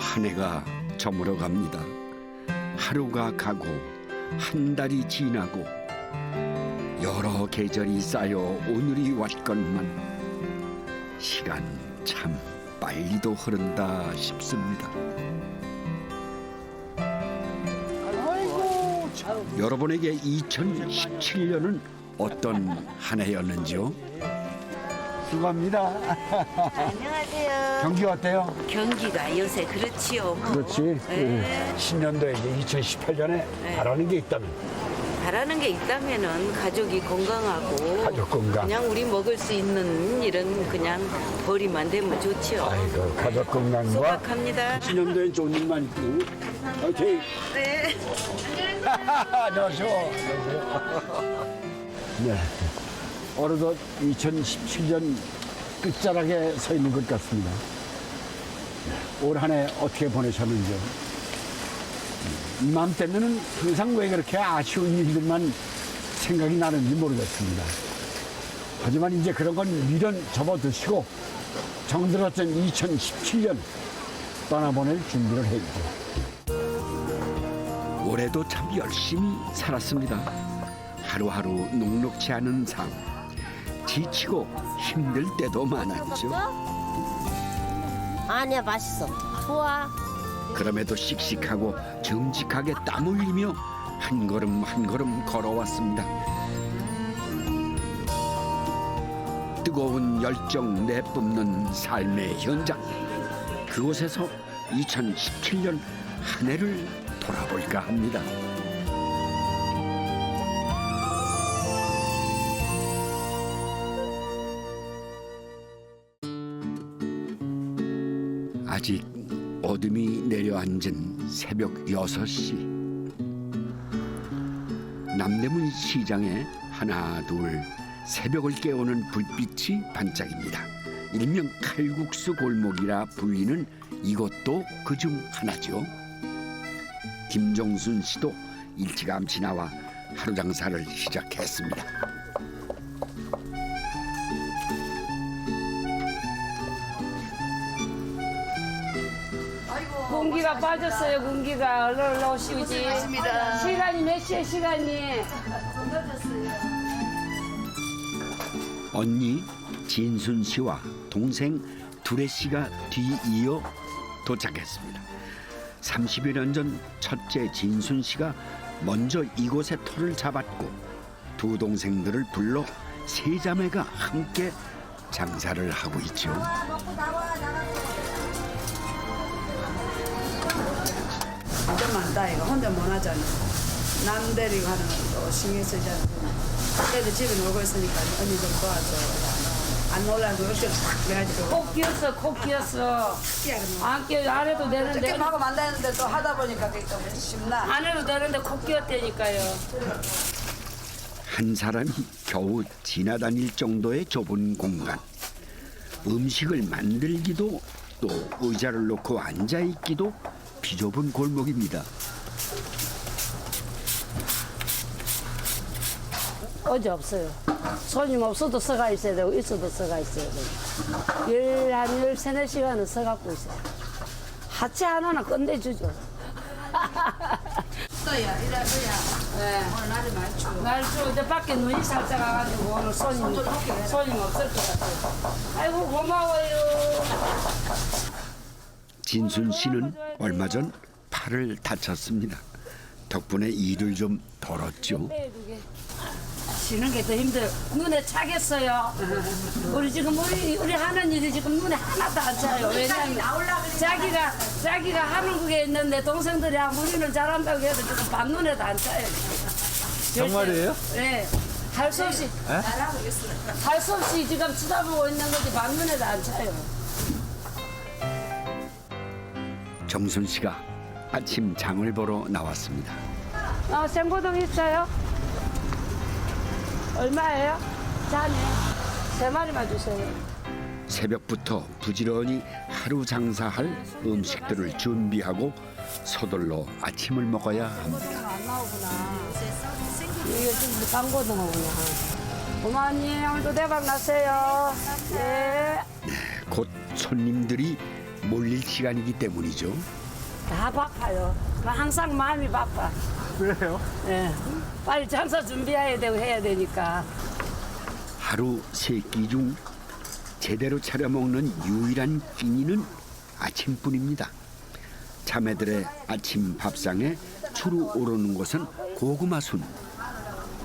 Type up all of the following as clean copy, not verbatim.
한 해가 저물어 갑니다. 하루가 가고 한 달이 지나고 여러 계절이 쌓여 오늘이 왔건만 시간 참 빨리도 흐른다 싶습니다. 여러분에게 2017년은 어떤 한 해였는지요? 수고합니다. 안녕하세요. 경기 어때요? 경기가 요새 그렇지요. 뭐. 그렇지. 네. 신년도에 이제 2018년에 바라는 게 있다면 바라는 게 있다면은 가족이 건강하고 가족 건강. 그냥 우리 먹을 수 있는 일은 그냥 벌이만 되면 좋지요. 아이고 가족 건강과 소박합니다. 신년도엔 좋은 일만 있고. 오케이. 네. 안녕하세요. 네. 어느덧 2017년 끝자락에 서 있는 것 같습니다. 올 한 해 어떻게 보내셨는지요? 이맘때면은 항상 왜 그렇게 아쉬운 일들만 생각이 나는지 모르겠습니다. 하지만 이제 그런 건 미련 접어두시고 정들었던 2017년 떠나보낼 준비를 해야죠. 올해도 참 열심히 살았습니다. 하루하루 녹록지 않은 삶, 지치고 힘들 때도 많았죠. 아니야, 맛있어. 좋아. 그럼에도 씩씩하고 정직하게 땀 흘리며 한 걸음 한 걸음 걸어왔습니다. 뜨거운 열정 내뿜는 삶의 현장, 그곳에서 2017년 한 해를 돌아볼까 합니다. 아직 어둠이 내려앉은 새벽 6시, 남대문 시장에 하나 둘 새벽을 깨우는 불빛이 반짝입니다. 일명 칼국수 골목이라 불리는 이곳도 그중 하나죠. 김종순 씨도 일찌감치 나와 하루 장사를 시작했습니다. 공기가 빠졌어요. 공기가 얼른 오시지. 시간이 몇 시에 시간이? 언니 진순 씨와 동생 두레 씨가 뒤이어 도착했습니다. 30여 년 전 첫째 진순 씨가 먼저 이곳에 터를 잡았고 두 동생들을 불러 세 자매가 함께 장사를 하고 있죠. 좀 안다 이거 혼자 못 하잖아. 남 데리고 하는 것도 신경 쓰잖아. 그래도 집에 놀고 있으니까 언니 좀 도와줘. 안 놀라고 이렇게 탁 그래가지고 콕 끼었어. 콕 끼었어. 안 끼어 안 해도 되는데. 이렇게 하고 만다는데 또 하다 보니까 그게 좀 쉽나. 안 해도 되는데 콕 끼었다니까요. 한 사람이 겨우 지나다닐 정도의 좁은 공간. 음식을 만들기도 또 의자를 놓고 앉아있기도 비좁은 골목입니다. 어제 없어요. 손님 없어도 서가 있어야 되고 있어도 서가 있어야 되고. 한 13-14시간은 서갖고 있어요. 하체 하나는 끝내주죠. 또야 이래야 네. 오늘 날이 많이 추워. 날 이제 밖에 눈이 살짝 와가지고 오늘 손님 없을 것 같아요. 아이고 고마워요. 진순 씨는 얼마 전 팔을 다쳤습니다. 덕분에 일을 좀 덜었죠. 쉬는 게 더 힘들어. 눈에 차겠어요. 우리 지금 우리 하는 일이 지금 눈에 하나도 안 차요. 왜냐하면 자기가 하는 게 있는데 동생들이 우리는 잘한다고 해도 지금 반눈에도 안 차요. 정말이에요? 네. 할 수 없이 할 수 없이 지금 쳐다보고 있는 거지 반눈에도 안 차요. 정순 씨가 아침 장을 보러 나왔습니다. 생고등 있어요? 얼마예요? 잔에 3마리만 주세요. 새벽부터 부지런히 하루 장사할 음식들을 준비하고 서둘러 아침을 먹어야 합니다. 안 나오구나. 이게 지금 방고등어구나. 어머니 오늘도 대박 나세요. 네. 곧 손님들이 몰릴 시간이기 때문이죠. 다 바빠요. 항상 마음이 바빠. 왜요? 예. 빨리 장사 준비해야 되고 해야 되니까. 하루 세 끼 중 제대로 차려 먹는 유일한 끼니는 아침뿐입니다. 자매들의 아침 밥상에 주로 오르는 것은 고구마순.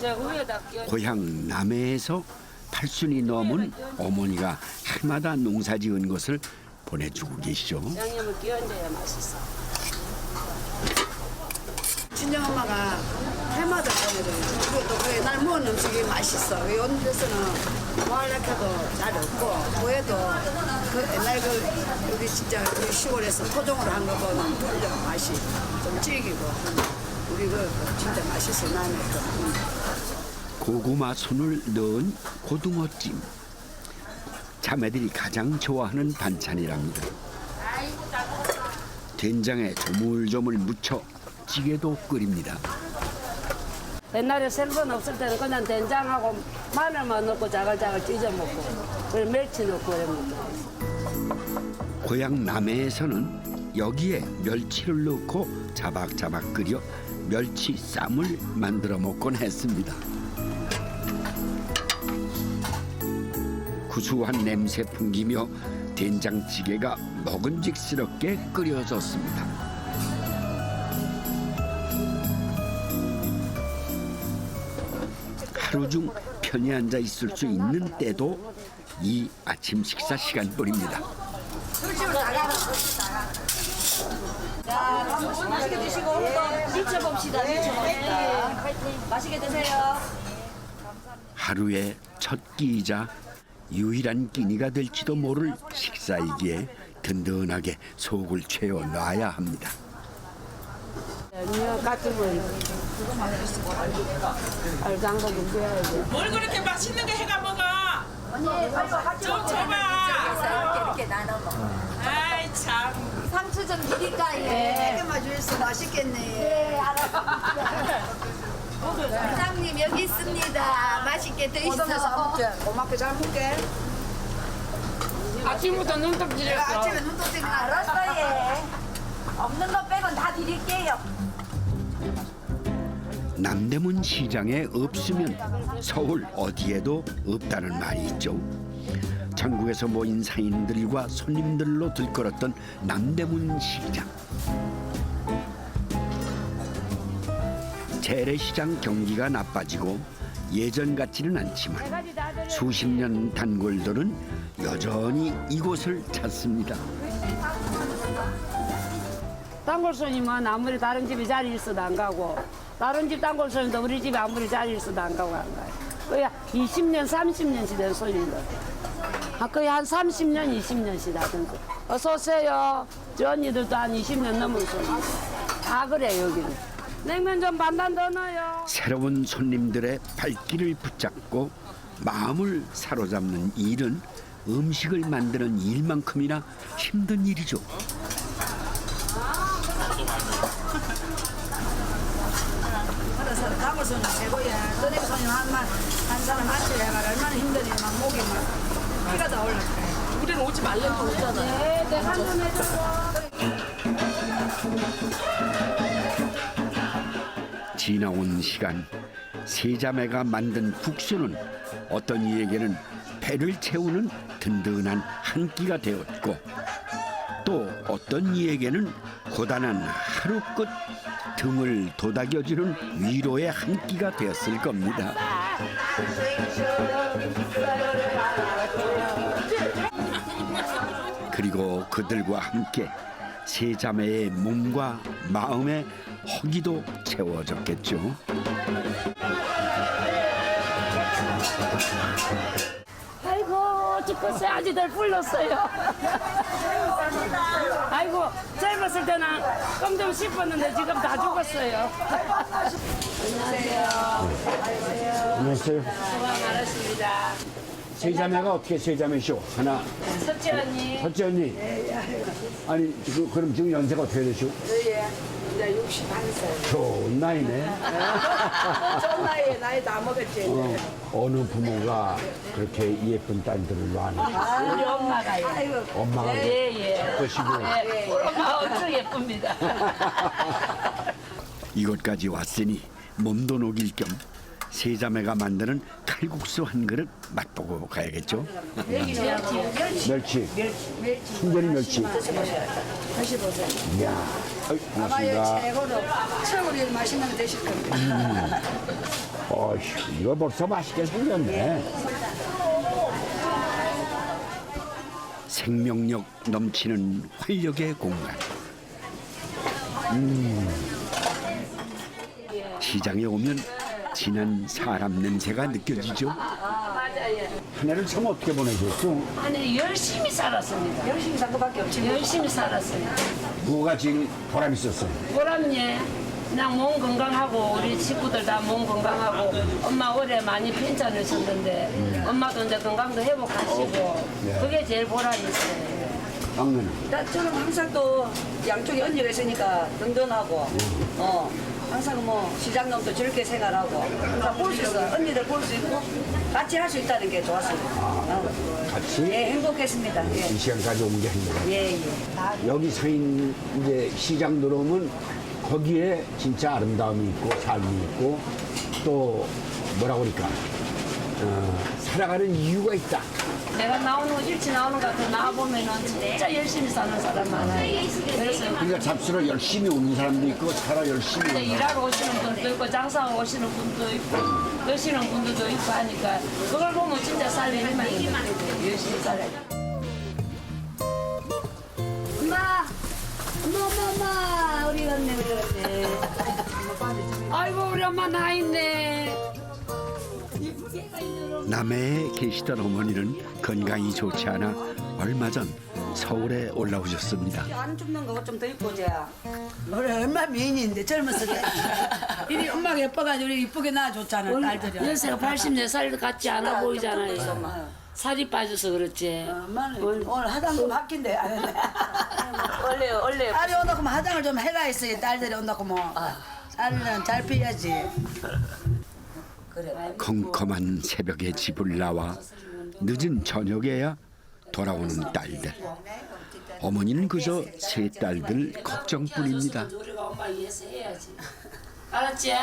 저 위에다 끼워. 고향 남해에서 8순이 넘은 어머니가 해마다 농사지은 것을 보내주고 계시죠. 양념을 끼얹어야 맛있어. 친정엄마가 해마다 보내줘요. 그리고 또 옛날 먹은 음식이 맛있어. 요런 데서는 말락해도 잘 없고 뭐해도 그 옛날 그 우리 진짜 우리 시골에서 토종으로 한 거보다는 좀 맛이 좀 질기고 우리 그 진짜 맛있어 나는 고구마 순을 넣은 고등어찜. 자매들이 가장 좋아하는 반찬이랍니다. 된장에 조물조물 묻혀 찌개도 끓입니다. 옛날에 생선 없을 때는 그냥 된장하고 마늘만 넣고 자글자글 찢어 먹고 그리고 멸치 넣고 그래 먹고. 고향 남해에서는 여기에 멸치를 넣고 자박자박 끓여 멸치 쌈을 만들어 먹곤 했습니다. 구수한 냄새 풍기며 된장찌개가 먹음직스럽게 끓여졌습니다. 하루 중 편히 앉아 있을 수 있는 때도 이 아침 식사 시간뿐입니다. 맛있게 드시고 미쳐봅시다. 미쳐봅시다. 맛있게 드세요. 하루의 첫 끼이자 유일한 끼니가 될지도 모를 식사이기에 든든하게 속을 채워놔야 합니다. 이거 같으면 빨간 거 준비해야지. 뭘 그렇게 맛있는 거 해가 먹어? 좀 줘봐. 이렇게 나눠 먹어. 아이 참. 상추 좀 드릴까 예. 이렇게 맛있어 맛있겠네. 네, 부장님 여기 있습니다. 맛있게 드시죠. 고맙게 잘 먹게. 아침부터 눈떡 찌렸어. 아침에 눈 떠지고 알았어요. 예. 없는 거 빼곤 다 드릴게요. 남대문 시장에 없으면 서울 어디에도 없다는 말이 있죠. 전국에서 모인 상인들과 손님들로 들끓었던 남대문 시장. 재래시장 경기가 나빠지고 예전 같지는 않지만 수십 년 단골들은 여전히 이곳을 찾습니다. 단골 손님은 아무리 다른 집에 자리 있어도 안 가고 다른 집 단골 손님도 우리 집에 아무리 자리 있어도 안 가고 안 가요. 거의 20년, 30년씩 된 손님들. 거의 한 30년, 20년씩 하던데. 어서 오세요. 저 언니들도 한 20년 넘은 손님. 다 그래 여기는. 냉면 좀 반단 더 넣어요. 새로운 손님들의 발길을 붙잡고 마음을 사로잡는 일은 음식을 만드는 일만큼이나 힘든 일이죠. 그래서 단골 손님 최고야. 너네 손님 한 사람 앉혀야 해가 얼마나 힘드니 막 목이 막 피가 다 올라. 우리는 오지 말라고 그러잖아. 네, 네, 한번 해줘요. 지나온 시간, 세 자매가 만든 국수는 어떤 이에게는 배를 채우는 든든한 한 끼가 되었고 또 어떤 이에게는 고단한 하루 끝 등을 도닥여주는 위로의 한 끼가 되었을 겁니다. 그리고 그들과 함께 세 자매의 몸과 마음의 허기도 채워졌겠죠. 아이고, 죽겠어요. 아직들 불렀어요. 아이고, 젊었을 때는 껌 좀 씹었는데 지금 다 죽었어요. 안녕하세요. 수고 많으십니다. 세 자매가 어떻게 세 자매시오? 하나, 첫째 언니. 첫째 언니. 아니, 그럼 지금 연세가 어떻게 되시오? 이제 61살. 좋은 나이네. 좋은 나이에 나이 다 먹었지. 어느 부모가 그렇게 예쁜 딸들을 낳아. 우리 엄마가요. 아이고, 엄마가 예예. 것이고. 우리 엄마 엄청 예쁩니다. 이곳까지 왔으니 몸도 녹일 겸 세자매가 만드는 칼국수 한 그릇 맛보고 가야겠죠. 멸치. 순전히 멸치. 드셔보세요. 이야. 어이, 아마 이 고맙습니다. 최고로 최고로 맛있는 거 드실 겁니다. 어휴, 이거 벌써 맛있게 생겼네. 생명력 넘치는 활력의 공간. 시장에 오면 진한 사람 냄새가 느껴지죠. 한 해를 참 어떻게 보내셨어? 아니 열심히 살았습니다. 열심히 산 거밖에 없지. 열심히 살았어요. 누가 제일 보람 있었어? 보람예. 그냥 몸 건강하고 우리 식구들 다 몸 건강하고 엄마 올해 많이 편찮으셨는데 엄마도 이제 건강도 회복하시고 그게 제일 보람이 있어요. 막내는? 저는 항상 또 양쪽에 언니가 있으니까 든든하고 항상 뭐 시장놈도 즐겁게 생활하고 항상 볼 수 있어 언니들 볼 수 있고 같이 할 수 있다는 게 좋았습니다. 같이? 예, 행복했습니다. 예. 이 시간까지 온 게 행복해. 예, 예. 여기 서인 이제 시장 들어오면 거기에 진짜 아름다움이 있고 삶이 있고 또 뭐라 그럴까 살아가는 이유가 있다. 내가 나오는 거 일찍 나오는 것 같아 나와보면은 진짜 열심히 사는 사람 많아요. 그래서 그러니까 잡수러 열심히 오는 사람도 있고 살아 열심히 이제 오는 사람. 일하러 오시는 분도 있고 장사하고 오시는 분도 있고 드시는 분들도 있고 하니까 그걸 보면 진짜 살기 희망이 있는 거죠. 열심히 살아야 돼. 엄마, 우리 언니, 우리 언니. 아이고 우리 엄마 나 있네. 남해에 계시던 어머니는 건강이 좋지 않아 얼마 전 서울에 올라오셨습니다. 안 줍는 거 좀 더 입고 오자. 우리 얼마 미인인데 젊었을 때. 이리 엄마가 예뻐가지고 우리 이쁘게 낳아줬잖아, 딸들이. 연세가 84살 같지 않아 보이잖아요. 살이 빠져서 그렇지. 오늘 화장 좀 바뀐대. 원래 딸이 온다고 하면 화장을 좀 해라 했어요. 딸들이 온다고 뭐. 딸은 잘 피해야지. 컴컴한 새벽에 집을 나와 늦은 저녁에야 돌아오는 딸들. 어머니는 그저 세 딸들 걱정뿐입니다. 우리가 엄마 위해서 해야지. 알았지?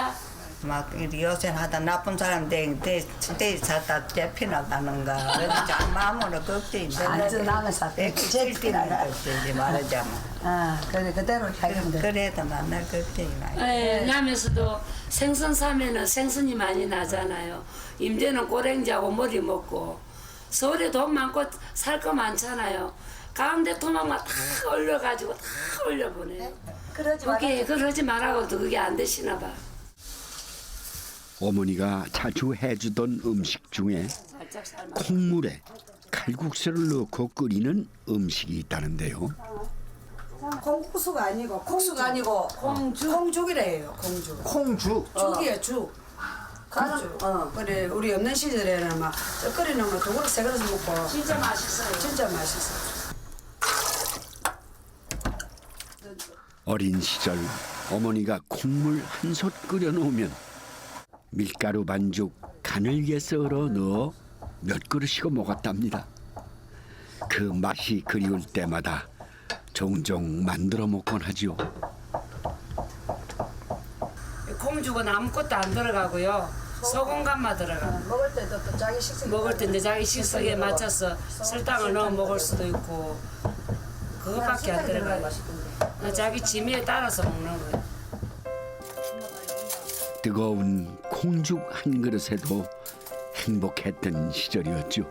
막 요새 하다 나쁜 사람 대 살다 잡히나가는가 그래서 참 마음으로 걱정이 완전 남에서 제일 피나가. 걱정이 말하자면 그래, 그대로 살면 돼. 그래도 맨날 걱정이 많이 네, 남에서도 생선 사면은 생선이 많이 나잖아요. 임대는 꼬랭지하고 머리 먹고 서울에 돈 많고 살 거 많잖아요. 가운데 토막만 다 올려가지고 다 올려보내요. 그게 그러지 말라고도 그게 안 되시나 봐. 어머니가 자주 해주던 음식 중에 콩물에 칼국수를 넣고 끓이는 음식이 있다는데요. 콩국수가 아니고, 콩수가 아니고, 콩죽이래요, 콩죽. 콩죽. 죽이에요, 죽. 콩죽. 그래, 우리 없는 시절에는 막, 끓이는 거 두 그릇, 세 그릇 먹고. 진짜 맛있어요. 진짜 맛있어. 어린 시절 어머니가 콩물 한 솥 끓여 놓으면 밀가루 반죽 간을 위해 썰어 넣어 몇 그릇이고 먹었답니다. 그 맛이 그리울 때마다 종종 만들어 먹곤 하지요. 콩죽은 아무것도 안 들어가고요. 소금간만 들어가. 먹을 때도 또 자기 식습 먹을 때 이제 자기 식성에 맞춰서 설탕을 넣어 먹을 수도 있고 그것밖에 안 들어가요. 자기 취미에 따라서 먹는 거예요. 뜨거운 콩죽 한 그릇에도 행복했던 시절이었죠.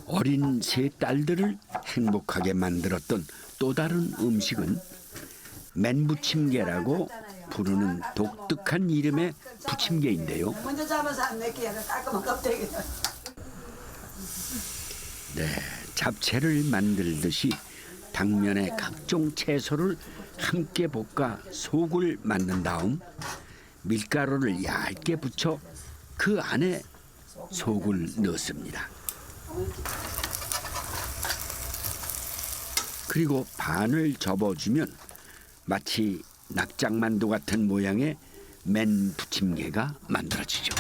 어린 세 딸들을 행복하게 만들었던 또 다른 음식은 맨부침개라고 부르는 독특한 이름의 부침개인데요. 먼저 잡아서 안 내게 깔끔한 껍데기. 네, 잡채를 만들듯이 당면에 각종 채소를 함께 볶아 속을 만든 다음 밀가루를 얇게 붙여 그 안에 속을 넣습니다. 그리고 반을 접어주면 마치 낙장만두 같은 모양의 맨 부침개가 만들어지죠.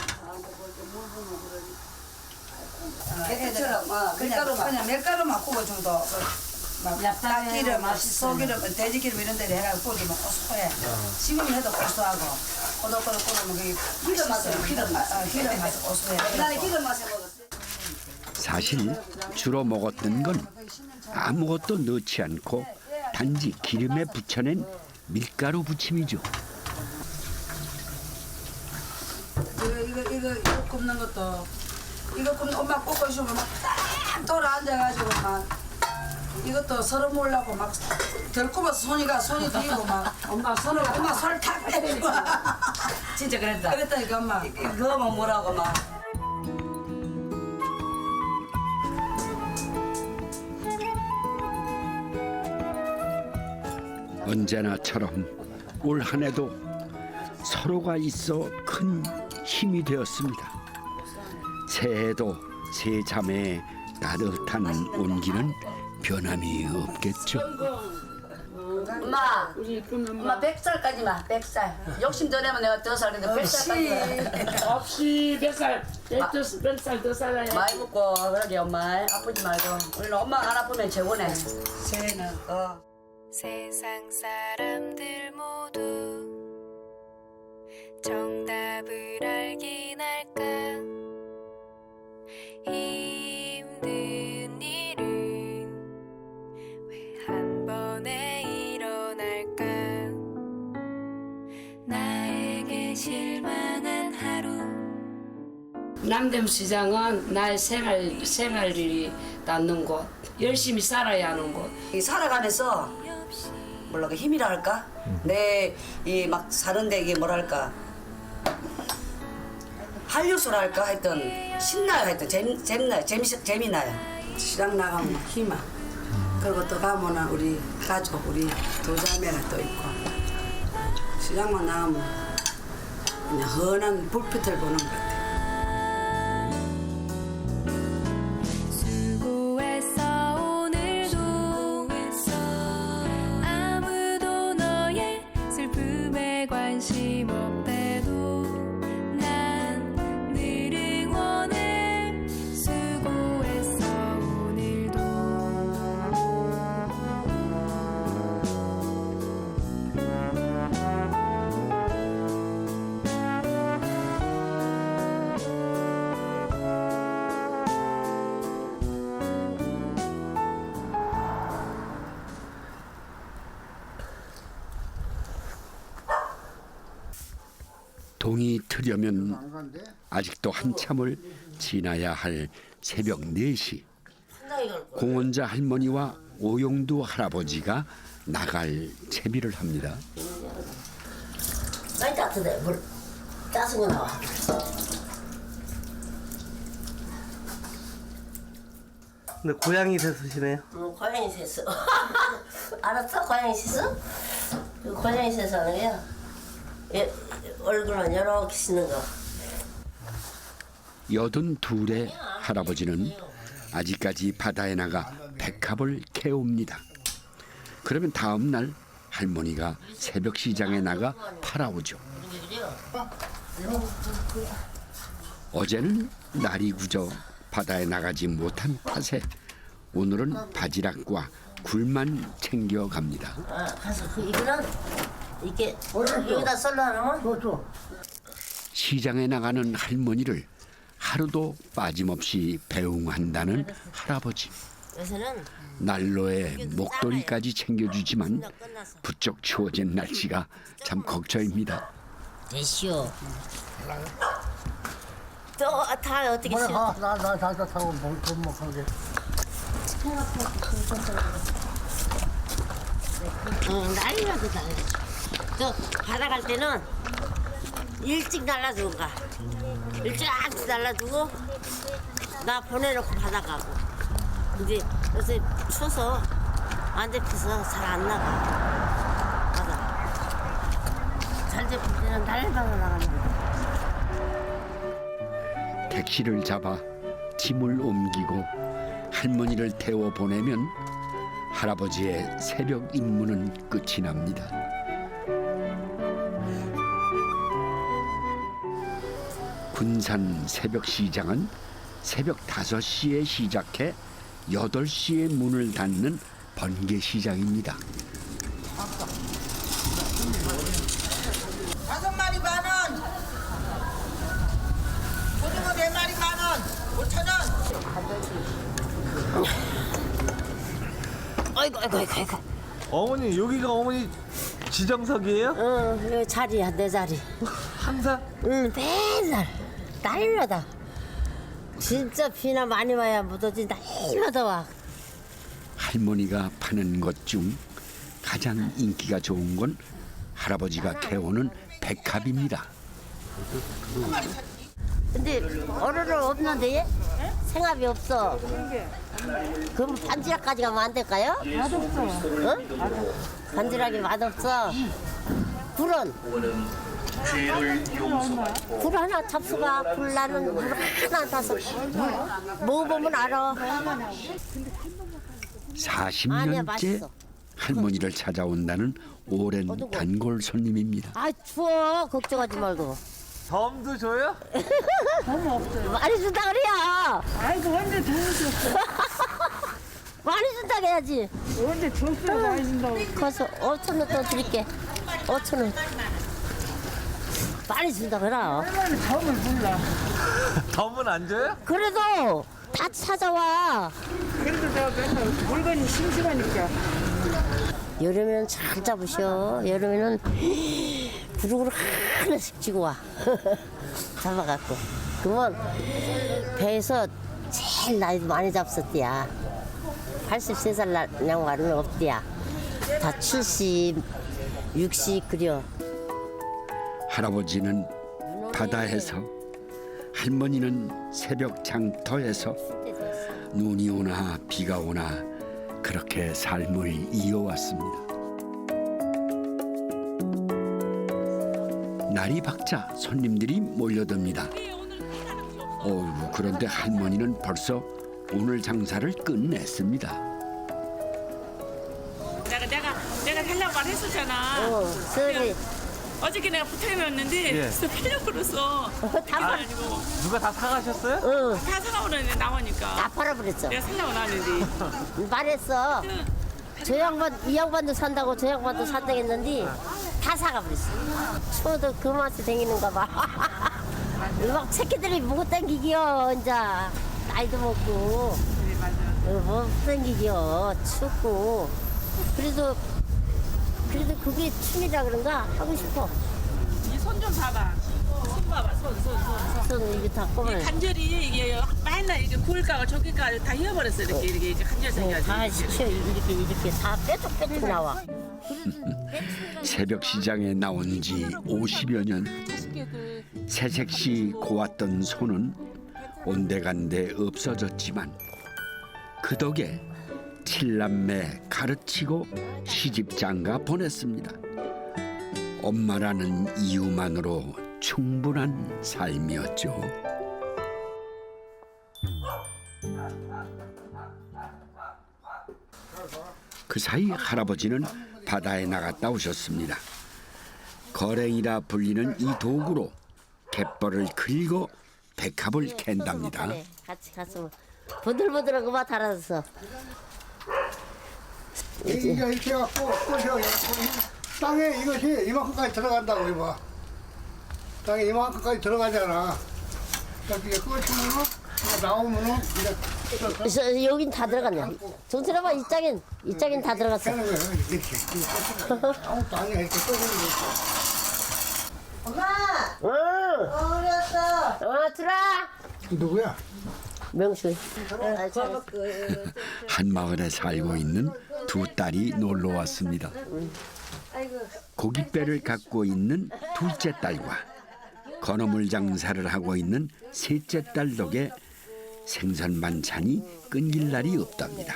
밀가루처럼 그냥 밀가루만 구워줘도 닭기름, 소기름, 돼지기름 이런 데를 해가지고 구워주면 고소해. 지금 해도 고소하고 꼬독꼬독 구우면 그게 기름 맛이 기름 맛이 고소해. 옛날에 기름 맛에 먹었어요. 사실 주로 먹었던 건 아무것도 넣지 않고 단지 기름에 부쳐낸 밀가루 부침이죠. 이거 굽는 것도 이거 굽는 엄마 굽고 싶으면 막딱 돌아 앉아가지고 막 이것도 서로 몰라고 막 덜 굽어서 손이 뒤고 막 엄마 손을 탁 빼고 진짜 그랬다. 그랬다니까 엄마 그거만 뭐라고 막. 언제나처럼 올 한 해도 서로가 있어 큰 힘이 되었습니다. 새해에도 세 자매의 따뜻한 온기는 변함이 없겠죠. 엄마 100살까지만 100살. 욕심 더 내면 내가 더 살겠는데 100살까지. 없이 몇 살 더 살아야. 많이 먹고 그러게 엄마 아프지 말고. 우리는 엄마가 안 아프면 최고네. 새해는 세상 사람들 모두 정답을 알긴 할까. 힘든 일은 왜 한 번에 일어날까. 나에게 실망한 하루. 남대문시장은 나의 생활일이 닿는 곳, 열심히 살아야 하는 곳. 이 살아가면서 몰라 그 힘이라 할까? 내 이 막 사는데 이게 뭐랄까 활력소랄까 하여튼 신나요. 하여튼 재미나요. 시장 나가면 힘아. 그리고 또 가면은 우리 가족 우리 두 자매가 또 있고 시장만 나가면 그냥 환한 불빛을 보는 것 같아. 수고했어 오늘도. 아무도 너의 슬픔에 관심 없대도 난 늘 응원해. 수고했어 오늘도. 동이 트려면 아직도 한참을 지나야 할 새벽 4시. 공원자 할머니와 오용두 할아버지가 나갈 채비를 합니다. 많이 따뜻해. 물 짜수고 나와. 근데 고양이 새수시네요. 고양이 세수. 알았어? 고양이 세수? 고양이 세수 하는 거야? 얼굴만 이렇게 씻는 거. 82의 할아버지는 아직까지 바다에 나가 백합을 캐옵니다. 그러면 다음 날 할머니가 새벽 시장에 나가 팔아오죠. 어제는 날이 굳어 바다에 나가지 못한 탓에 오늘은 바지락과 굴만 챙겨갑니다. 가서 이거는 이게 여기다 썰러 하나만? 시장에 나가는 할머니를 하루도 빠짐없이 배웅한다는 할아버지. 요새는 난로에 목도리까지 챙겨주지만 부쩍 추워진 날씨가 참 걱정입니다. 됐쇼. 다 어떻게 씻어? 나 타고 먹하게. 날이라도 다. 또 바다 갈 때는 일찍 날라주고 가. 일찍 날라주고 나 보내놓고 바다 가고. 이제 요새 추워서 안 잡혀서 잘 안 나가. 바다. 잘 잡힐 때는 날방을 나가는 거야. 택시를 잡아 짐을 옮기고 할머니를 태워 보내면 할아버지의 새벽 임무는 끝이 납니다. 군산 새벽 시장은 새벽 5시에 시작해 8시에 문을 닫는 번개 시장입니다. 5마리 10,000원. 고등어 4마리 10,000원. 5,000원. 아이고. 어머니 여기가 어머니 지정석이에요? 여기 자리야, 내 자리. 항상? 응, 맨날. 날마다. 진짜 비나 많이 와야 묻어지 날마다 와. 할머니가 파는 것 중 가장 인기가 좋은 건 할아버지가 캐오는 백합입니다. 근데 어른은 없는데 얘? 생합이 없어. 그럼 반지락까지 가면 안 될까요? 맛없어. 응? 반지락이 맛없어. 굴은? 굴 하나 잡수가. 굴 나는 물 하나 타서 먹어보면 알아. 40년째 할머니를 찾아온다는 오랜 단골 손님입니다. 아 추워. 걱정하지 말고. 덤도 줘요? 덤 없어요. 많이 준다 그래야. 아이고 언제 좋으셨어? 많이 준다 해야지. 언제 줬어요 많이 준다고. 가서 5,000원 더 드릴게. 5,000원. 많이 준다 그래라. 할머니 덤을 몰라. 덤은 안 줘요? 그래도 다 찾아와. 그래도 내가 맨날 물건이 심심하니까. 여름에는 잘 잡으셔. 여름에는 부르구르 하나씩 쥐고 와. 잡아갖고. 그러면 배에서 제일 나이도 많이 잡섰디야. 83살 양반은 없디야. 다 70, 60 그려. 할아버지는 바다에서, 할머니는 새벽 장터에서 눈이 오나 비가 오나 그렇게 삶을 이어왔습니다. 날이 밝자 손님들이 몰려듭니다. 어이구, 그런데 할머니는 벌써 오늘 장사를 끝냈습니다. 내가 살려고 말했었잖아. sorry. 어저께 내가 부탁해놨는데 예. 진짜 팔려고 그랬어. 다 아니고 누가 다 사가셨어요? 응. 다 사가오는데 나오니까 다 팔아버렸어. 내가 살려고 나왔는데 말했어. 저 양반, 이 양반도 산다고 저 양반도 산다고 했는데 다 사가버렸어. 추워도 그 맛에 댕기는가 봐. 막 새끼들이 못 댕기기요, 이제. 나이도 먹고. 못 댕기기요. 춥고. 그래도 그게 춤이라 그런가 하고 싶어. 이 손 좀 봐봐. 손 봐봐. 손 이게 다 꼬매. 간절히 이게 맨날 이게 구울가가 조개가 다 이어버렸어. 이렇게 이제 간절 생겨가지고. 다 시켜 이렇게 다 빼쪽빼쪽 나와. 새벽 시장에 나온 지 50여 년. 새색시 고왔던 손은 온데간데 없어졌지만 그 덕에 7남매 가르치고 시집장가 보냈습니다. 엄마라는 이유만으로 충분한 삶이었죠. 그 사이 할아버지는 바다에 나갔다 오셨습니다. 거랭이라 불리는 이 도구로 갯벌을 그리고 백합을 캔답니다. 같이 가서 보들보들한 거 봐 달아서. 이게 이렇게 해갖고 땅에 이것이 이만큼까지 들어간다고 이봐. 땅에 이만큼까지 들어가잖아. 이렇게 꽂히면은 나오면은 이제 여긴 다 들어갔네. 정신아 봐, 이 짝엔 다 들어갔어. 하는 거야 이렇게. 아무것도 아니야 이렇게 꽂는 거. 엄마. 응. 우리 왔어. 들어와. 누구야? 명수. 한 마을에 살고 있는 두 딸이 놀러 왔습니다. 고깃배를 갖고 있는 둘째 딸과 건어물 장사를 하고 있는 셋째 딸 덕에 생선 반찬이 끊길 날이 없답니다.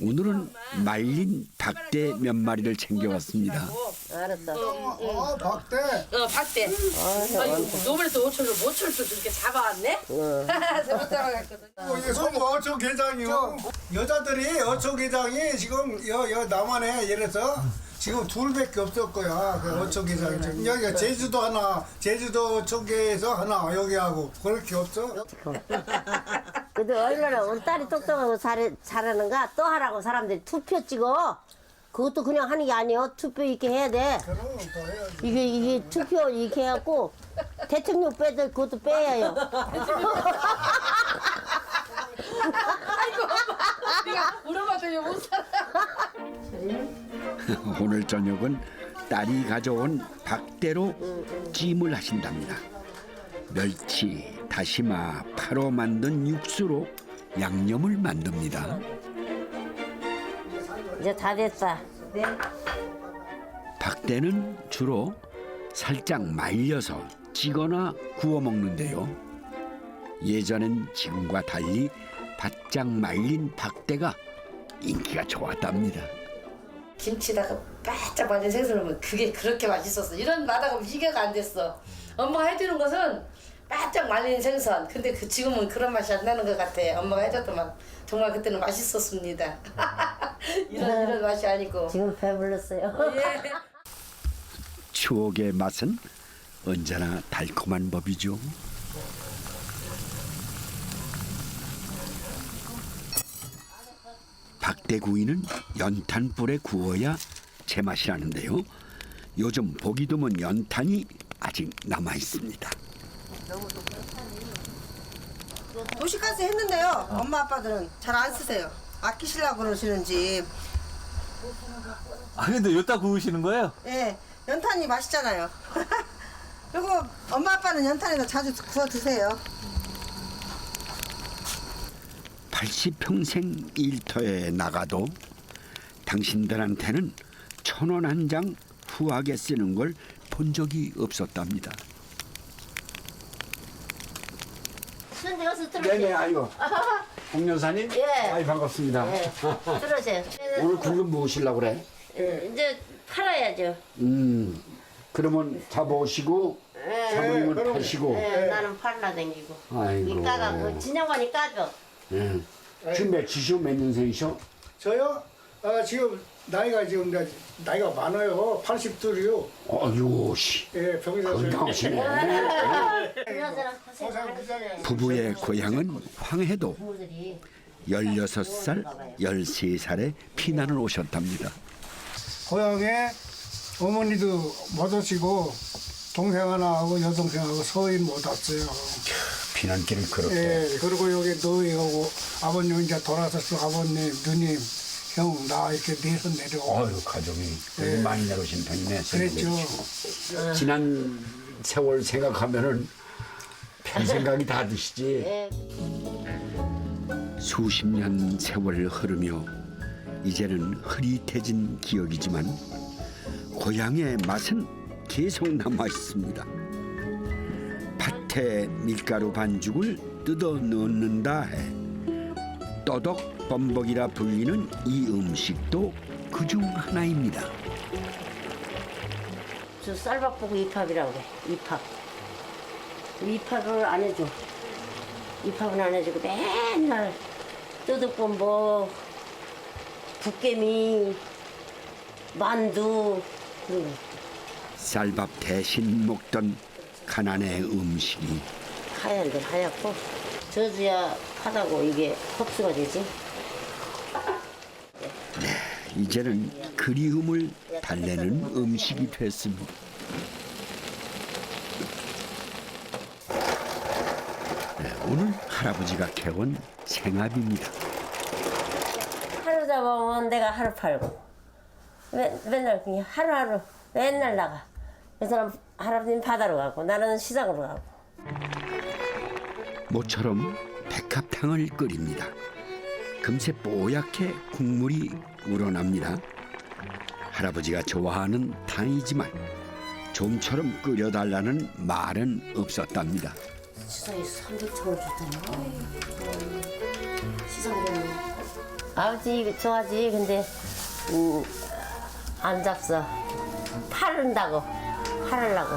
오늘은 말린 닭대 몇 마리를 챙겨왔습니다. 알았어. 박대. 박대. 노블에서 5천을 모철도 저렇게 잡아왔네? 잘못 잡아갔거든. 이게 성모 어촌 게장이요. 여자들이 어촌 게장이 지금 여 남한에 이래서 지금 둘밖에 없을 거야. 그 어촌 게장이 지금 여기가 제주도 하나, 제주도 어촌계에서 하나 여기하고 그렇게 없어. 근데 얼마나 우리 딸이 똑똑하고 잘하는가 또 하라고 사람들이 투표 찍어. 그것도 그냥 하는 게 아니에요. 투표 이렇게 해야 돼. 그럼 더 해야지. 이게 투표 이렇게 해갖고 대통령 빼도 그것도 빼야요. 아이고, 엄마. 내가 물어봤더니 못 살아. 오늘 저녁은 딸이 가져온 박대로 찜을 하신답니다. 멸치, 다시마, 파로 만든 육수로 양념을 만듭니다. 이제 다 됐다. 네. 박대는 주로 살짝 말려서 찌거나 구워 먹는데요. 예전엔 지금과 달리 바짝 말린 박대가 인기가 좋았답니다. 김치다가 바짝 말린 생선을 먹으면 그게 그렇게 맛있었어. 이런 맛하고 비교가 안 됐어. 엄마가 해주는 것은 바짝 말린 생선. 근데 지금은 그런 맛이 안 나는 것 같아. 엄마가 해줬던 맛. 정말 그때는 맛있었습니다. 이런 맛이 아니고. 지금 배불렀어요. 예. 추억의 맛은 언제나 달콤한 법이죠. 박대구이는 연탄불에 구워야 제맛이라는데요. 요즘 보기 드문 연탄이 아직 남아 있습니다. 도시가스 했는데요. 엄마 아빠들은 잘 안 쓰세요. 아끼시려고 그러시는지. 아 근데 여기다 구우시는 거예요? 예, 연탄이 맛있잖아요. 그리고 엄마 아빠는 연탄에다 자주 구워 드세요. 80평생 일터에 나가도 당신들한테는 1,000원 한 장 후하게 쓰는 걸 본 적이 없었답니다. 순대 여기서 들어오세요. 네네, 아이고. 홍 여사님? 예. 아이, 반갑습니다. 네. 들어오세요. 오늘 굴금 무엇이려고 그래? 이제 팔아야죠. 그러면 잡아오시고, 사모님은 파시고. 나는 팔라 댕기고. 아이고. 이 까가 진영관이 까줘. 예. 지금 몇이시오? 몇 년생이시오? 저요? 지금 나이가 나이가 많아요. 82이요. 어유 씨. 예, 병이사 건강하시네. 부부의 고향은 황해도. 16살, 13살에 피난을 오셨답니다. 고향에 어머니도 못 오시고 동생 하나하고 여동생하고 서인 못 왔어요. 피난길을 그렇게. 예, 그리고 여기 너희하고 아버님 이제 돌아서서 아버님, 누님, 형, 나 이렇게 내서 내려오고. 어휴, 가족이 예. 많이 내려오신 편이네. 그랬죠. 지난 세월 생각하면은 별 생각이 다 드시지. 수십 년 세월을 흐르며 이제는 흐릿해진 기억이지만 고향의 맛은 계속 남아 있습니다. 밭에 밀가루 반죽을 뜯어 넣는다 해 떠덕 범벅이라 불리는 이 음식도 그중 하나입니다. 저 쌀밥보고 입합이라고 그래. 입합. 입합을 안 해줘. 입합은 안 해주고 맨날 뜨뜻범벅, 북개미, 만두 그런 거. 쌀밥 대신 먹던 가난의 음식이 하얀데 하얗고 젖어야 하다고 이게 흡수가 되지. 이제는 그리움을 달래는 음식이 됐습니다. 오늘 할아버지가 캐온 생합입니다. 하루 잡아오면 내가 하루 팔고 맨날 그냥 하루하루 맨날 나가. 그래서 할아버지는 바다로 가고 나는 시장으로 가고. 모처럼 백합탕을 끓입니다. 금세 뽀얗게 국물이 우러납니다. 할아버지가 좋아하는 탕이지만 좀처럼 끓여달라는 말은 없었답니다. 시장에 300천 원 줬다니. 시장에 아버지 좋아하지. 근데 안 잡서. 팔으려고.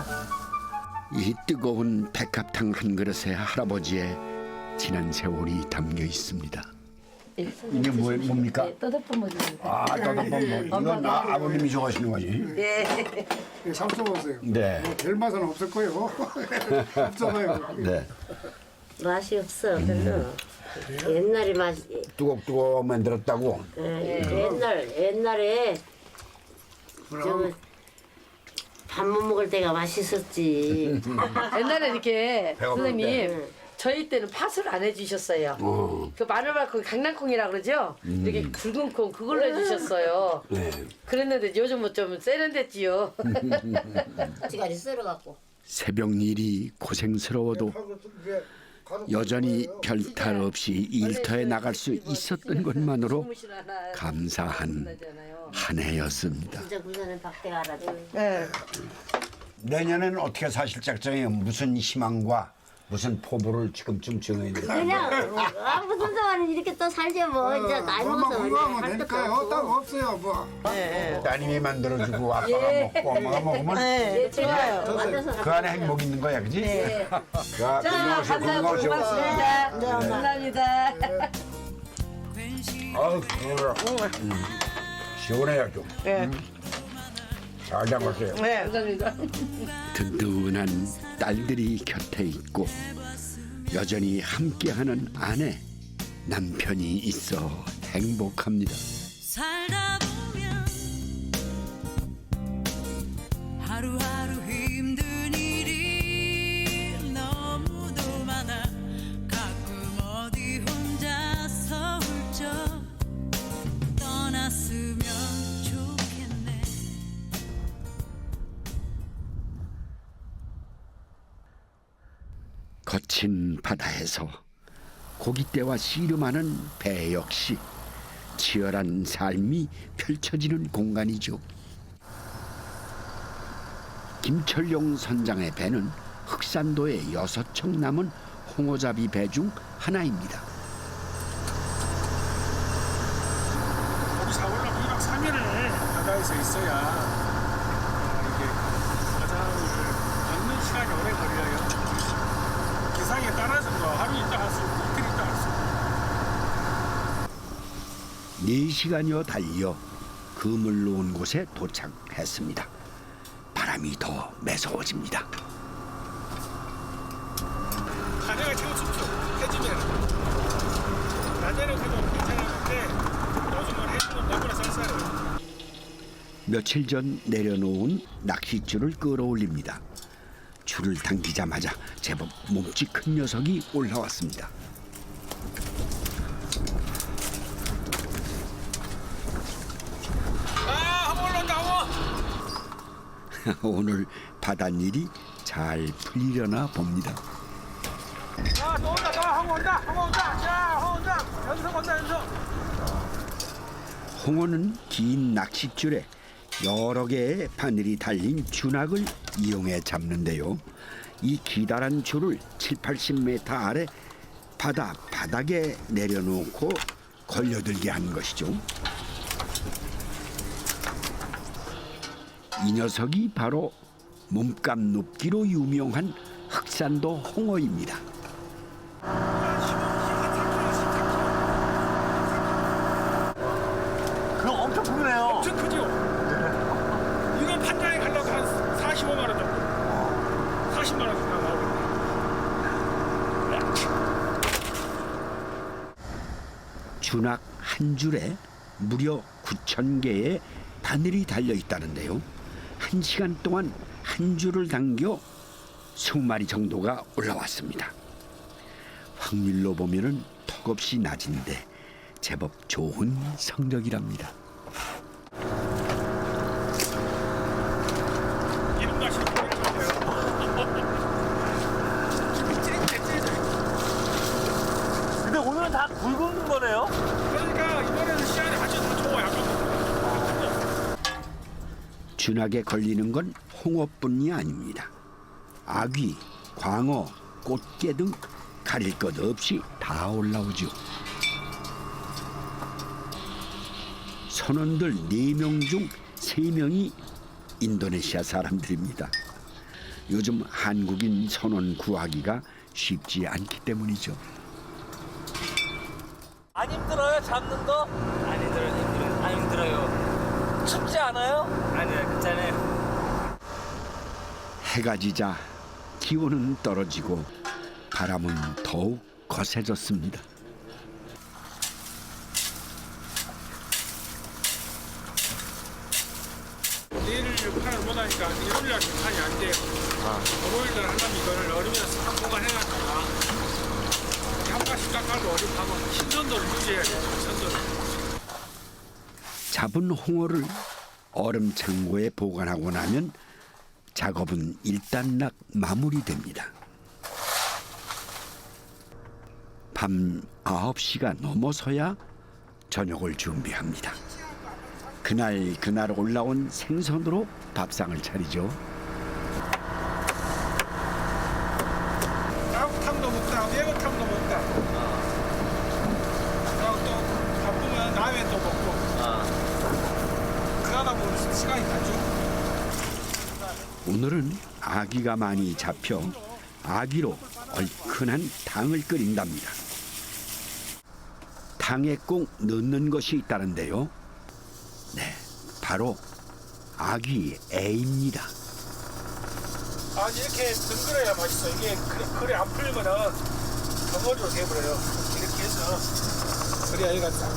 이 뜨거운 백합탕 한 그릇에 할아버지의 지난 세월이 담겨 있습니다. 이게 뭡니까? 떠덮어 먹는 거. 떠덮밥 뭐. 이건 아버님이 좋아하시는 거지? 예. 잡숴보세요. 네. 별 맛은 없을 거예요. 없잖아요. 네. 맛이 없어, 별로. 옛날에 맛이. 뜨겁뜨겁 만들었다고? 옛날에 밥 못 먹을 때가 맛있었지. 옛날에 이렇게 배가 선생님 저희 때는 팥을 안 해주셨어요. 그 마늘밥콩 강낭콩이라 그러죠. 이렇게 굵은 콩 그걸로 해주셨어요. 네. 그랬는데 요즘은 좀 세련됐지요. 지가리 썰어갖고. 새벽 일이 고생스러워도 여전히 별탈 없이 일터에 나갈 수 있었던 것만으로 감사한 한 해였습니다. 진짜 부산은 밖에 가라. 네. 내년에는 어떻게 사실 작정해요? 무슨 희망과 무슨 포부를 지금쯤 정해야 돼요? 그냥 무슨 상관은 이렇게 또 살죠 뭐. 이제 나이 먹어서 건강하면 할 것도 되니까요. 딱 없고. 없어요 뭐. 따님이 만들어주고 아빠가 먹고 엄마가 먹으면 네, 좋아요. 그 안에 행복 있는 거야, 그지? 네. 자, 감사하고 고맙습니다. 네, 감사합니다. 아우, 그거라. 시원해요, 좀. 네. 잘 담았어요. 네, 감사합니다. 든든한 딸들이 곁에 있고 여전히 함께하는 아내, 남편이 있어 행복합니다. 살다 보면 하루하루 힘든 일이 너무도 많아 가끔 어디 혼자서 훌쩍 떠났으면 좋겠네. 거친 바다에서 고깃대와 씨름하는 배 역시 치열한 삶이 펼쳐지는 공간이죠. 김철용 선장의 배는 흑산도에 6척 남은 홍어잡이 배 중 하나입니다. 거기 잡으려면 2박 3일을 바다에서 있어야 이게 바다를 걷는 시간이 오래 걸려요. 기상에 따라서 뭐 하루 있다 할 수 있고 이틀 있다 할 수 있고. 4시간여 달려 그물 놓은 곳에 도착했습니다. 바람이 더 매서워집니다. 가재가 제일 춥죠. 해지면 낮에는 그래도 괜찮았는데 요즘은 해지면 너무나 쌀쌀해요. 며칠 전 내려놓은 낚싯줄을 끌어올립니다. 줄을 당기자마자 제법 몸집 큰 녀석이 올라왔습니다. 한번 올라온다 한번. 오늘 바닷일이 잘 풀리려나 봅니다. 또 온다 또 한번 온다 한번 온다. 자 한번 온다. 연속 온다 연속. 홍어는 긴 낚싯줄에 여러 개의 바늘이 달린 준악을 이용해 잡는데요. 이 기다란 줄을 7, 80m 아래 바닥에 내려놓고 걸려들게 하는 것이죠. 이 녀석이 바로 몸값 높기로 유명한 흑산도 홍어입니다. 그럼 엄청 크네요. 엄청 크죠. 이거 판장에 가려고 한 45만 원 정도. 40만 원 정도 나오거든요. 준악 한 줄에 무려 9,000개의 바늘이 달려 있다는데요. 1시간 동안 한 줄을 당겨 20마리 정도가 올라왔습니다. 확률로 보면은 턱없이 낮은데 제법 좋은 성적이랍니다. 근데 오늘은 다 굵은 거네요? 그러니까 이번에는 시간이 아주 더 좋아요. 준악에 걸리는 건 홍어뿐이 아닙니다. 아귀, 광어, 꽃게 등 가릴 것 없이 다 올라오죠. 선원들 4명 중 3명이 인도네시아 사람들입니다. 요즘 한국인 선원 구하기가 쉽지 않기 때문이죠. 안 힘들어요? 잡는 거? 안 힘들어요. 안 힘들어요. 춥지 않아요? 아니요, 괜찮아요. 해가 지자 기온은 떨어지고 바람은 더욱 거세졌습니다. 내일 판을 못하니까 일요일날 판이 안 돼요. 월요일날 하려면 이거를 얼음에서 싹 보관해놨다가 한 가씩 깎아도 얼음하고 신선도를 유지해야 돼요. 신선도를. 잡은 홍어를 얼음 창고에 보관하고 나면 작업은 일단락 마무리됩니다. 밤 9시가 넘어서야 저녁을 준비합니다. 그날 올라온 생선으로 밥상을 차리죠. 따뜻탕도 먹다, 매운탕도 먹다. 그리고 또 바쁘면 라면 또 먹고. 그러다 보면 시간이 가죠. 오늘은 아기가 많이 잡혀 아기로 얼큰한 탕을 끓인답니다. 탕에 꼭 넣는 것이 있다는데요. 네, 바로 아기 애입니다. 아니 이렇게 덩그러야 맛있어. 이게 그래 안 풀리면은 덩어리로 돼버려요. 이렇게 해서 그래야 얘가 딱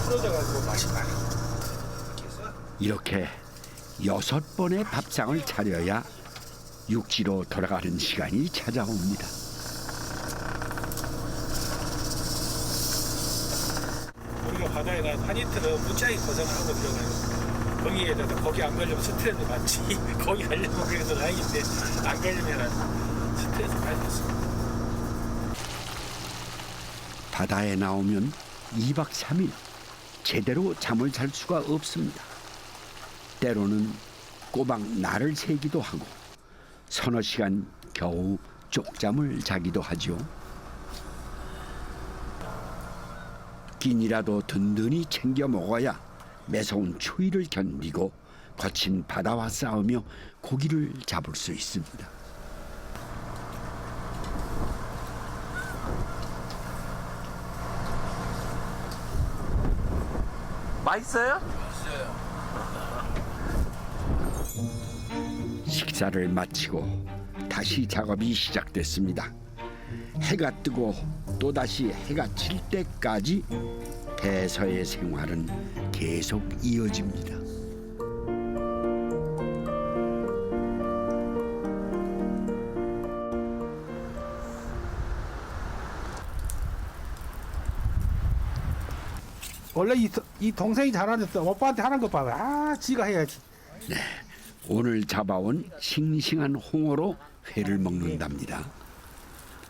풀어져가지고 맛이 나요. 이렇게 6번의 밥상을 차려야 육지로 돌아가는 시간이 찾아옵니다. 우리가 바다에 가서 한 이틀은 무지하게 고생을 하고 들어가요. 거기에다가 거기 안 가려면 스트레스 받지. 거기 가려면 그래도 다행인데 안 가려면 스트레스 받았어. 바다에 나오면 2박 3일 제대로 잠을 잘 수가 없습니다. 때로는 꼬박 날을 새기도 하고 서너 시간 겨우 쪽잠을 자기도 하죠. 끼니라도 든든히 챙겨 먹어야 매서운 추위를 견디고 거친 바다와 싸우며 고기를 잡을 수 있습니다. 맛있어요? 식사를 마치고 다시 작업이 시작됐습니다. 해가 뜨고 또다시 해가 질 때까지 배서의 생활은 계속 이어집니다. 원래 이 동생이 잘하는데 오빠한테 하는 거 봐. 아, 지가 해야지. 네, 오늘 잡아온 싱싱한 홍어로 회를 먹는답니다.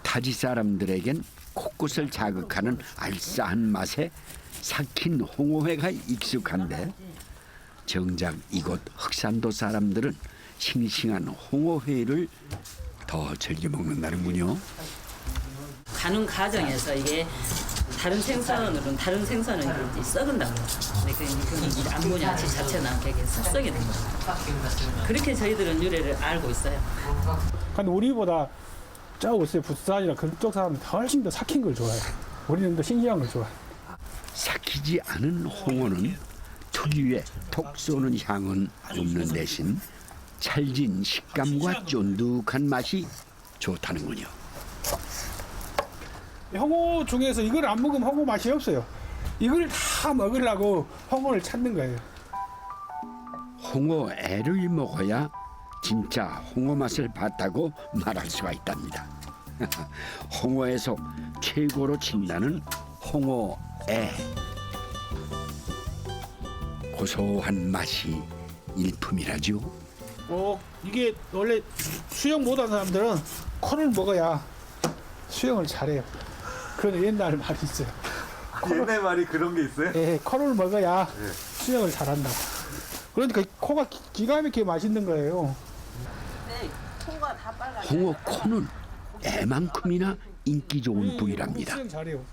타지 사람들에겐 코끝을 자극하는 알싸한 맛에 삭힌 홍어회가 익숙한데 정작 이곳 흑산도 사람들은 싱싱한 홍어회를 더 즐겨 먹는다는군요. 가는 과정에서 이게 다른 생선은 이제 썩은다고 그래요. 암모니아치 자체나 되게 썩게 된 거예요. 그렇게 저희들은 유래를 알고 있어요. 근데 우리보다 짜오스 부산이나 그쪽 사람은 훨씬 더 삭힌 걸 좋아해요. 우리는 더 싱싱한 걸 좋아해요. 삭히지 않은 홍어는 특유의 톡 쏘는 향은 없는 대신 찰진 식감과 쫀득한 맛이 좋다는군요. 홍어 중에서 이걸 안 먹으면 홍어 맛이 없어요. 이걸 다 먹으려고 홍어를 찾는 거예요. 홍어 애를 먹어야 진짜 홍어 맛을 봤다고 말할 수가 있답니다. 홍어에서 최고로 친다는 홍어 애. 고소한 맛이 일품이라죠. 이게 원래 수영 못한 사람들은 코를 먹어야 수영을 잘해요. 그런 옛날 말이 있어요. 옛날 말이 그런 게 있어요? 예, 코를 먹어야 수영을 잘한다고. 그러니까 코가 기가 막히게 맛있는 거예요. 홍어 코는 애만큼이나 인기 좋은 부위랍니다. 수영 잘해요.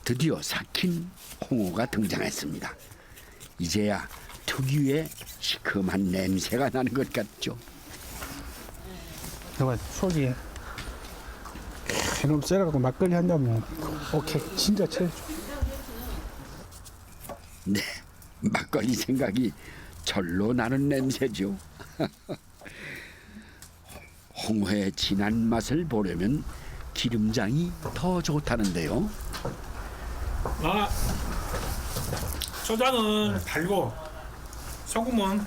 드디어 삭힌 홍어가 등장했습니다. 이제야 특유의 시큼한 냄새가 나는 것 같죠. 내가 속이 이놈 쎄갖고 막걸리 한 잔면 오케이 진짜 최고. 네, 막걸리 생각이 절로 나는 냄새죠. 홍어의 진한 맛을 보려면 기름장이 더 좋다는데요. 소장은 달고 소금은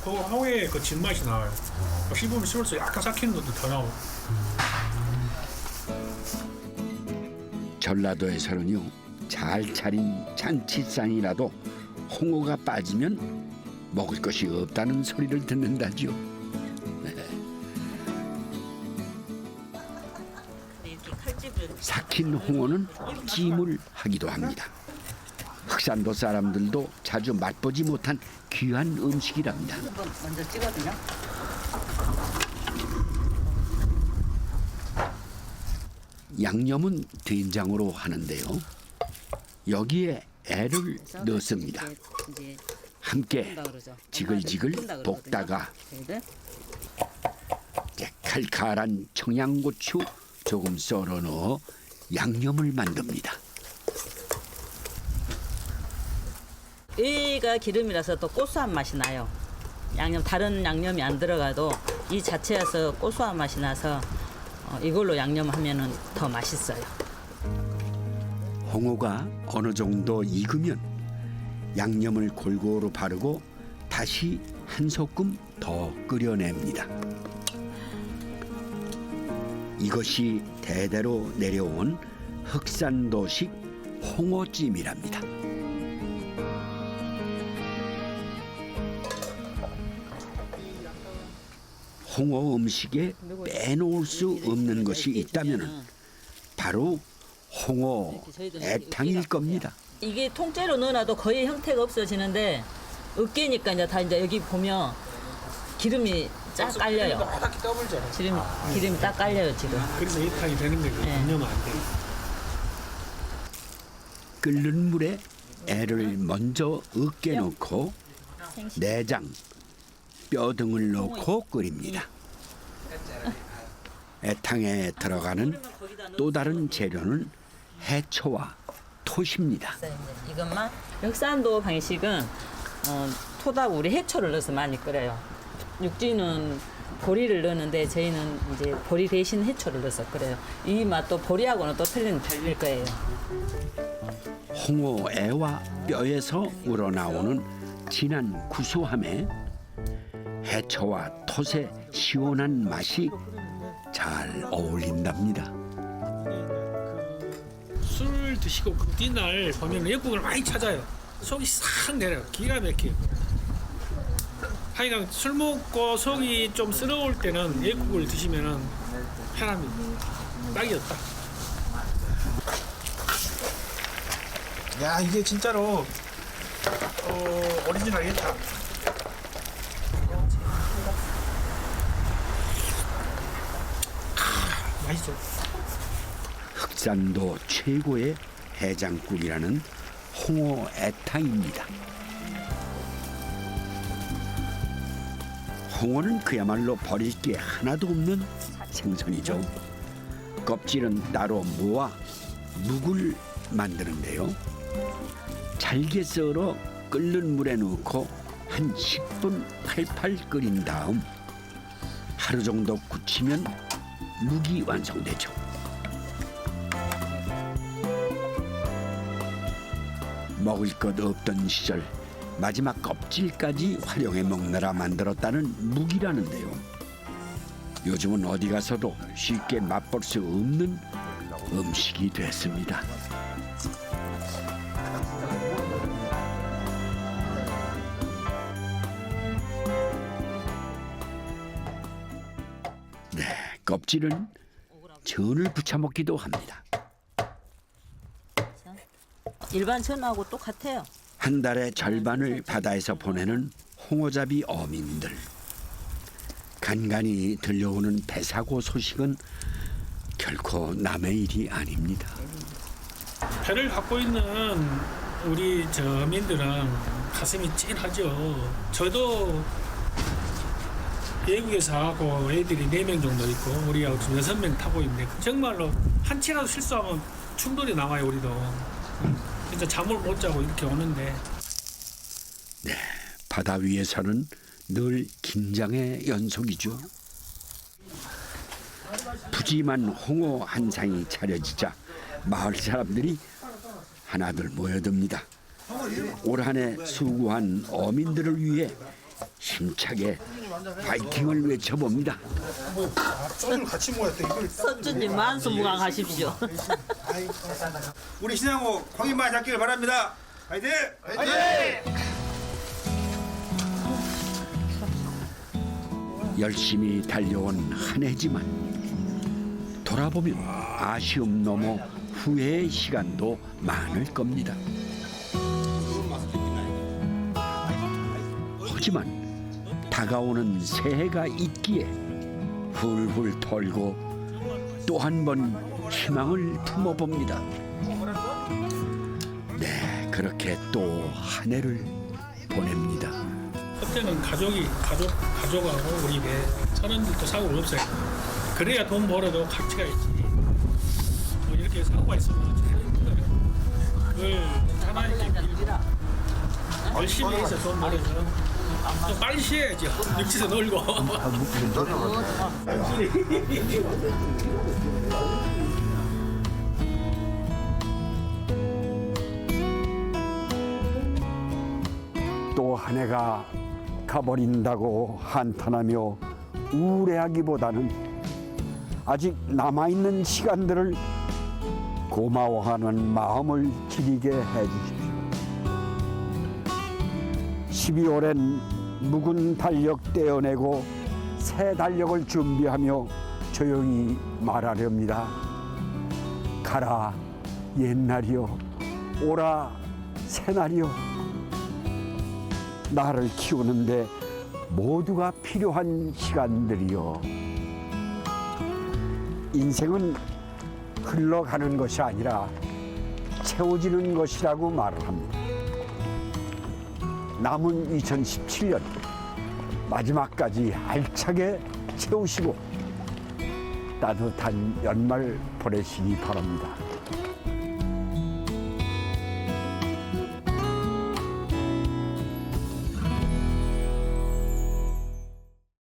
그 홍어의 그 진맛이 나와요. 씹으면 씹을수록 약간 삭히는 것도 더 나오고. 전라도에서는요, 잘 차린 잔치상이라도 홍어가 빠지면 먹을 것이 없다는 소리를 듣는다죠. 삭힌 홍어는 찜을 하기도 합니다. 흑산도 사람들도 자주 맛보지 못한 귀한 음식이랍니다. 먼저 찍거든요. 양념은 된장으로 하는데요. 여기에 애를 넣습니다. 함께 지글지글 볶다가 칼칼한 청양고추 조금 썰어 넣어 양념을 만듭니다. 여기가 기름이라서 또 고소한 맛이 나요. 다른 양념이 안 들어가도 이 자체에서 고소한 맛이 나서 이걸로 양념하면은 더 맛있어요. 홍어가 어느 정도 익으면 양념을 골고루 바르고 다시 한 소끔 더 끓여냅니다. 이것이 대대로 내려온 흑산도식 홍어찜이랍니다. 홍어 음식에 빼놓을 수 없는 것이 있다면 바로 홍어 애탕일 겁니다. 이게 통째로 넣어놔도 거의 형태가 없어지는데 으깨니까 이제 여기 보면 기름이 쫙 깔려요. 기름이 딱 깔려요 지금. 그래서 애탕이 되는 거예요. 양념은 안 돼요. 끓는 물에 애를 먼저 으깨 놓고 내장, 뼈 등을 넣고 끓입니다. 애탕에 들어가는 또 다른 재료는 해초와 톳입니다. 이것만 흑산도 방식은 토하고 우리 해초를 넣어서 많이 끓여요. 육지는 보리를 넣는데 저희는 이제 보리 대신 해초를 넣어서 끓여요. 이 맛도 보리하고는 또 틀릴 거예요. 홍어 애와 뼈에서 우러나오는 진한 구수함에 해초와 톳의 시원한 맛이 잘 어울린답니다. 술 드시고 그 뒤날 보면 외국을 많이 찾아요. 속이 싹 내려요. 기가 막혀요. 하여간 술 먹고 속이 좀 쓰러울 때는 외국을 드시면은 편합니다. 딱이었다. 야, 이게 진짜로 오리지널이다. 맛있어. 흑산도 최고의 해장국이라는 홍어 애탕입니다. 홍어는 그야말로 버릴 게 하나도 없는 생선이죠. 껍질은 따로 모아 묵을 만드는데요. 잘게 썰어 끓는 물에 넣고 한 10분 팔팔 끓인 다음 하루 정도 굳히면 묵이 완성되죠. 먹을 것 없던 시절 마지막 껍질까지 활용해 먹느라 만들었다는 묵이라는데요. 요즘은 어디 가서도 쉽게 맛볼 수 없는 음식이 됐습니다. 네, 껍질은 전을 부쳐 먹기도 합니다. 일반 전하고 똑같아요. 한 달의 절반을 바다에서 보내는 홍어잡이 어민들. 간간히 들려오는 배사고 소식은 결코 남의 일이 아닙니다. 배를 갖고 있는 우리 저민들은 가슴이 찐하죠. 저도 외국에서 하고 애들이 4명 정도 있고 우리하고 지금 6명 타고 있는데 정말로 한 치라도 실수하면 충돌이 나와요. 우리도 진짜 잠을 못 자고 이렇게 오는데 바다 위에서는 늘 긴장의 연속이죠. 푸짐한 홍어 한 상이 차려지자 마을 사람들이 하나둘 모여듭니다. 올 한 해 수고한 어민들을 위해 힘차게 파이팅을 외쳐봅니다. 손을 같이 모았대. 선주님 만수무강하십시오. 우리 신양호 광인만 잡기를 바랍니다. 화이팅! 열심히 달려온 한 해지만 돌아보면 아쉬움 넘어 후회의 시간도 많을 겁니다. 하지만 다가오는 새해가 있기에 훌훌 털고 또 한 번 희망을 품어봅니다. 네, 그렇게 또 한 해를 보냅니다. 그때는 가족하고 우리 배 선원들도 사고가 없어요. 그래야 돈 벌어도 가치가 있지. 뭐 이렇게 사고가 있으면 제일 힘들어요. 그걸 하나님께 열심히 해서 돈 벌어서 좀 빨리 쉬어야죠. 육지에서 놀고. 또 한 해가 가버린다고 한탄하며 우울해하기보다는 아직 남아있는 시간들을 고마워하는 마음을 기리게 해주십시오. 12월엔 묵은 달력 떼어내고 새 달력을 준비하며 조용히 말하렵니다. 가라 옛날이여, 오라 새날이여. 나를 키우는데 모두가 필요한 시간들이요. 인생은 흘러가는 것이 아니라 채워지는 것이라고 말을 합니다. 남은 2017년 마지막까지 알차게 채우시고 따뜻한 연말 보내시기 바랍니다.